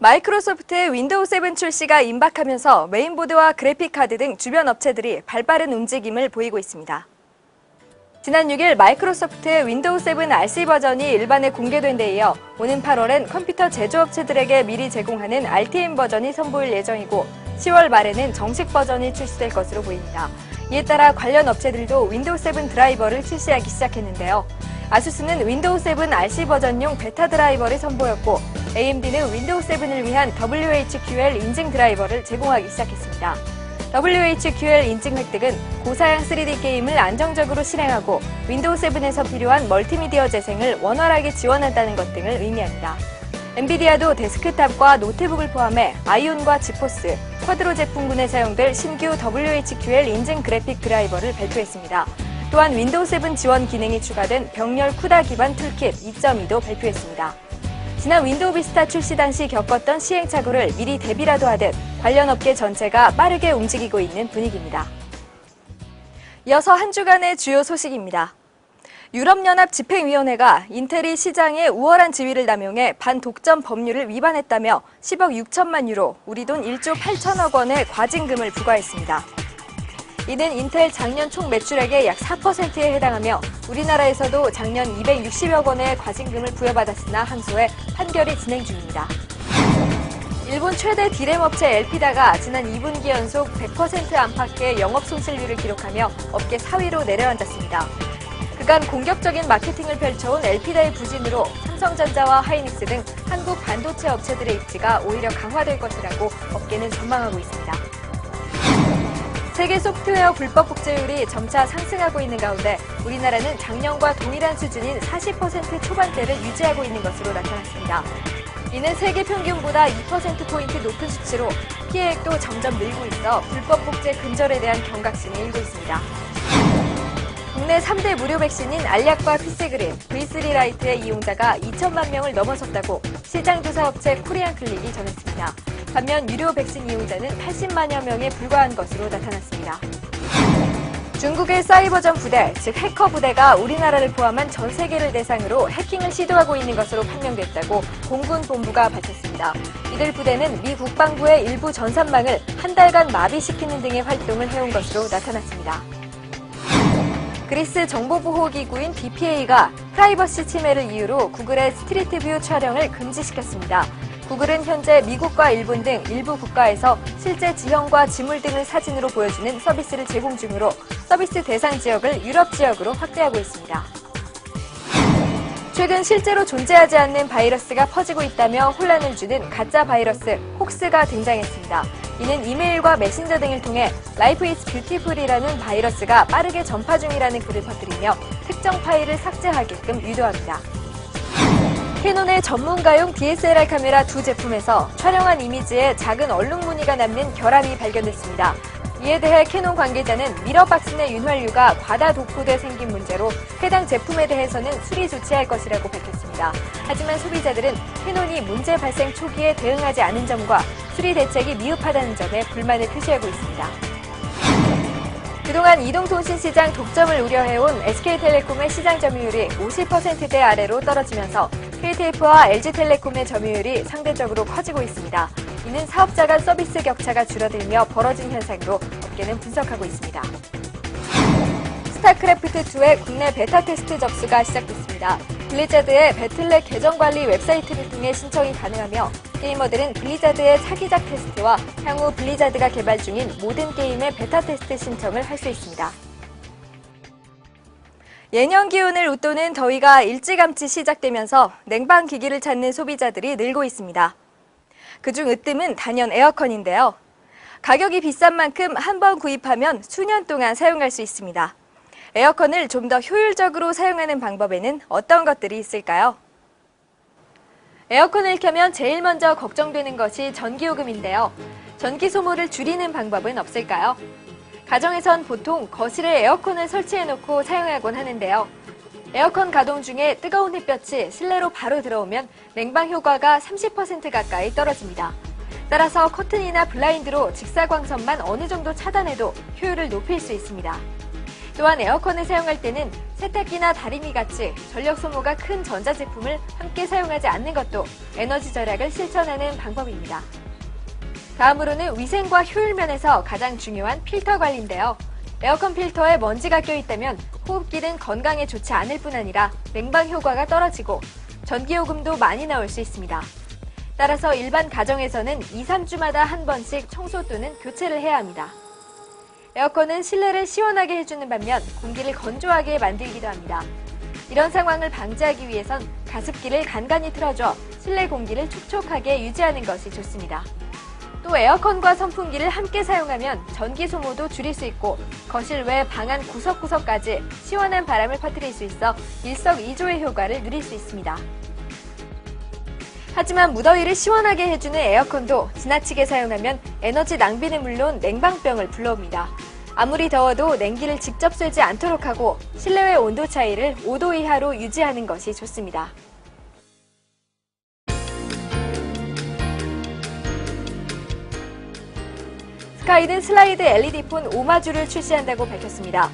마이크로소프트의 윈도우 7 출시가 임박하면서 메인보드와 그래픽카드 등 주변 업체들이 발빠른 움직임을 보이고 있습니다. 지난 6일 마이크로소프트의 윈도우 7 RC 버전이 일반에 공개된 데 이어 오는 8월엔 컴퓨터 제조업체들에게 미리 제공하는 RTM 버전이 선보일 예정이고 10월 말에는 정식 버전이 출시될 것으로 보입니다. 이에 따라 관련 업체들도 윈도우 7 드라이버를 출시하기 시작했는데요. 아수스는 윈도우 7 RC 버전용 베타 드라이버를 선보였고 AMD는 윈도우 7을 위한 WHQL 인증 드라이버를 제공하기 시작했습니다. WHQL 인증 획득은 고사양 3D 게임을 안정적으로 실행하고 윈도우 7에서 필요한 멀티미디어 재생을 원활하게 지원한다는 것 등을 의미합니다. 엔비디아도 데스크탑과 노트북을 포함해 아이온과 지포스, 쿼드로 제품군에 사용될 신규 WHQL 인증 그래픽 드라이버를 발표했습니다. 또한 윈도우 7 지원 기능이 추가된 병렬 쿠다 기반 툴킷 2.2도 발표했습니다. 지난 윈도우 비스타 출시 당시 겪었던 시행착오를 미리 대비라도 하듯 관련 업계 전체가 빠르게 움직이고 있는 분위기입니다. 이어서 한 주간의 주요 소식입니다. 유럽연합 집행위원회가 인텔이 시장의 우월한 지위를 남용해 반독점 법률을 위반했다며 10억 6천만 유로, 우리 돈 1조 8천억 원의 과징금을 부과했습니다. 이는 인텔 작년 총 매출액의 약 4%에 해당하며 우리나라에서도 작년 260억 원의 과징금을 부여받았으나 항소해 판결이 진행 중입니다. 일본 최대 디램 업체 엘피다가 지난 2분기 연속 100% 안팎의 영업 손실률을 기록하며 업계 4위로 내려앉았습니다. 그간 공격적인 마케팅을 펼쳐온 엘피다의 부진으로 삼성전자와 하이닉스 등 한국 반도체 업체들의 입지가 오히려 강화될 것이라고 업계는 전망하고 있습니다. 세계 소프트웨어 불법 복제율이 점차 상승하고 있는 가운데 우리나라는 작년과 동일한 수준인 40% 초반대를 유지하고 있는 것으로 나타났습니다. 이는 세계 평균보다 2%포인트 높은 수치로 피해액도 점점 늘고 있어 불법 복제 근절에 대한 경각심이 일고 있습니다. 국내 3대 무료 백신인 알약과 피스그린, V3 라이트의 이용자가 2천만 명을 넘어섰다고 시장조사 업체 코리안클릭이 전했습니다. 반면 유료 백신 이용자는 80만여 명에 불과한 것으로 나타났습니다. 중국의 사이버전 부대, 즉 해커 부대가 우리나라를 포함한 전 세계를 대상으로 해킹을 시도하고 있는 것으로 판명됐다고 공군본부가 밝혔습니다. 이들 부대는 미 국방부의 일부 전산망을 한 달간 마비시키는 등의 활동을 해온 것으로 나타났습니다. 그리스 정보보호기구인 DPA가 프라이버시 침해를 이유로 구글의 스트리트뷰 촬영을 금지시켰습니다. 구글은 현재 미국과 일본 등 일부 국가에서 실제 지형과 지물 등을 사진으로 보여주는 서비스를 제공 중으로 서비스 대상 지역을 유럽 지역으로 확대하고 있습니다. 최근 실제로 존재하지 않는 바이러스가 퍼지고 있다며 혼란을 주는 가짜 바이러스 혹스가 등장했습니다. 이는 이메일과 메신저 등을 통해 Life is Beautiful이라는 바이러스가 빠르게 전파 중이라는 글을 퍼뜨리며 특정 파일을 삭제하게끔 유도합니다. 캐논의 전문가용 DSLR 카메라 두 제품에서 촬영한 이미지에 작은 얼룩 무늬가 남는 결함이 발견됐습니다. 이에 대해 캐논 관계자는 미러박스 내 윤활유가 과다 도포돼 생긴 문제로 해당 제품에 대해서는 수리 조치할 것이라고 밝혔습니다. 하지만 소비자들은 캐논이 문제 발생 초기에 대응하지 않은 점과 수리 대책이 미흡하다는 점에 불만을 표시하고 있습니다. 그동안 이동통신 시장 독점을 우려해온 SK텔레콤의 시장 점유율이 50%대 아래로 떨어지면서 KTF와 LG텔레콤의 점유율이 상대적으로 커지고 있습니다. 이는 사업자 간 서비스 격차가 줄어들며 벌어진 현상으로 업계는 분석하고 있습니다. 스타크래프트2의 국내 베타 테스트 접수가 시작됐습니다. 블리자드의 배틀넷 계정 관리 웹사이트를 통해 신청이 가능하며 게이머들은 블리자드의 차기작 테스트와 향후 블리자드가 개발 중인 모든 게임의 베타 테스트 신청을 할 수 있습니다. 예년 기온을 웃도는 더위가 일찌감치 시작되면서 냉방기기를 찾는 소비자들이 늘고 있습니다. 그중 으뜸은 단연 에어컨인데요. 가격이 비싼 만큼 한 번 구입하면 수년 동안 사용할 수 있습니다. 에어컨을 좀 더 효율적으로 사용하는 방법에는 어떤 것들이 있을까요? 에어컨을 켜면 제일 먼저 걱정되는 것이 전기요금인데요. 전기 소모를 줄이는 방법은 없을까요? 가정에선 보통 거실에 에어컨을 설치해놓고 사용하곤 하는데요. 에어컨 가동 중에 뜨거운 햇볕이 실내로 바로 들어오면 냉방 효과가 30% 가까이 떨어집니다. 따라서 커튼이나 블라인드로 직사광선만 어느 정도 차단해도 효율을 높일 수 있습니다. 또한 에어컨을 사용할 때는 세탁기나 다리미 같이 전력 소모가 큰 전자제품을 함께 사용하지 않는 것도 에너지 절약을 실천하는 방법입니다. 다음으로는 위생과 효율 면에서 가장 중요한 필터 관리인데요. 에어컨 필터에 먼지가 껴있다면 호흡기는 건강에 좋지 않을 뿐 아니라 냉방 효과가 떨어지고 전기요금도 많이 나올 수 있습니다. 따라서 일반 가정에서는 2, 3주마다 한 번씩 청소 또는 교체를 해야 합니다. 에어컨은 실내를 시원하게 해주는 반면 공기를 건조하게 만들기도 합니다. 이런 상황을 방지하기 위해선 가습기를 간간히 틀어줘 실내 공기를 촉촉하게 유지하는 것이 좋습니다. 또 에어컨과 선풍기를 함께 사용하면 전기 소모도 줄일 수 있고 거실 외 방 안 구석구석까지 시원한 바람을 퍼뜨릴 수 있어 일석이조의 효과를 누릴 수 있습니다. 하지만 무더위를 시원하게 해주는 에어컨도 지나치게 사용하면 에너지 낭비는 물론 냉방병을 불러옵니다. 아무리 더워도 냉기를 직접 쐬지 않도록 하고 실내외 온도 차이를 5도 이하로 유지하는 것이 좋습니다. 스카이는 슬라이드 LED폰 5마주를 출시한다고 밝혔습니다.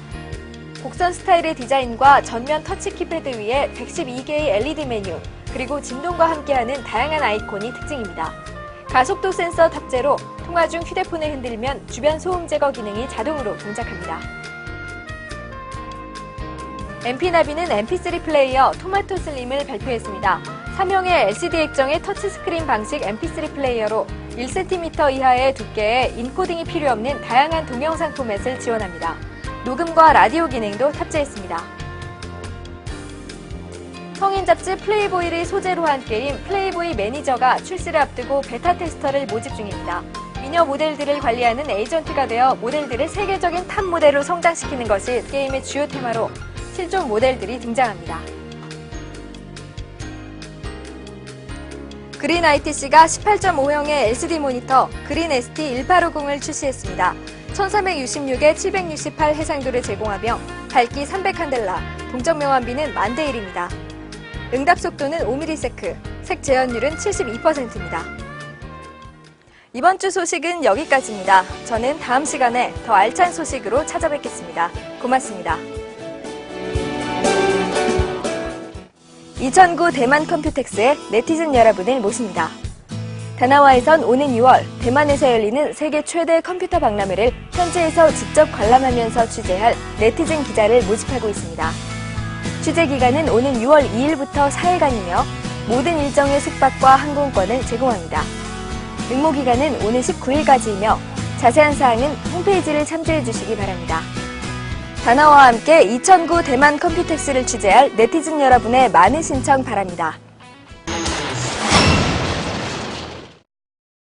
곡선 스타일의 디자인과 전면 터치 키패드 위에 112개의 LED 메뉴, 그리고 진동과 함께하는 다양한 아이콘이 특징입니다. 가속도 센서 탑재로 통화 중 휴대폰을 흔들면 주변 소음 제거 기능이 자동으로 동작합니다. MP-나비는 MP3 플레이어 토마토 슬림을 발표했습니다. 3형의 LCD 액정의 터치스크린 방식 MP3 플레이어로 1cm 이하의 두께에 인코딩이 필요 없는 다양한 동영상 포맷을 지원합니다. 녹음과 라디오 기능도 탑재했습니다. 성인 잡지 플레이보이를 소재로 한 게임 플레이보이 매니저가 출시를 앞두고 베타 테스터를 모집 중입니다. 미녀 모델들을 관리하는 에이전트가 되어 모델들을 세계적인 탑 모델로 성장시키는 것이 게임의 주요 테마로 실존 모델들이 등장합니다. 그린 ITC가 18.5형의 LCD 모니터 그린 ST 1850을 출시했습니다. 1366에 768 해상도를 제공하며 밝기 300칸델라, 동적 명암비는 10,000대1입니다. 응답 속도는 5ms, 색 재현율은 72%입니다. 이번 주 소식은 여기까지입니다. 저는 다음 시간에 더 알찬 소식으로 찾아뵙겠습니다. 고맙습니다. 2009 대만 컴퓨텍스에 네티즌 여러분을 모십니다. 다나와에선 오는 6월 대만에서 열리는 세계 최대 컴퓨터 박람회를 현지에서 직접 관람하면서 취재할 네티즌 기자를 모집하고 있습니다. 취재 기간은 오는 6월 2일부터 4일간이며 모든 일정의 숙박과 항공권을 제공합니다. 응모 기간은 오는 19일까지이며 자세한 사항은 홈페이지를 참조해 주시기 바랍니다. 다나와와 함께 2009 대만 컴퓨텍스를 취재할 네티즌 여러분의 많은 신청 바랍니다.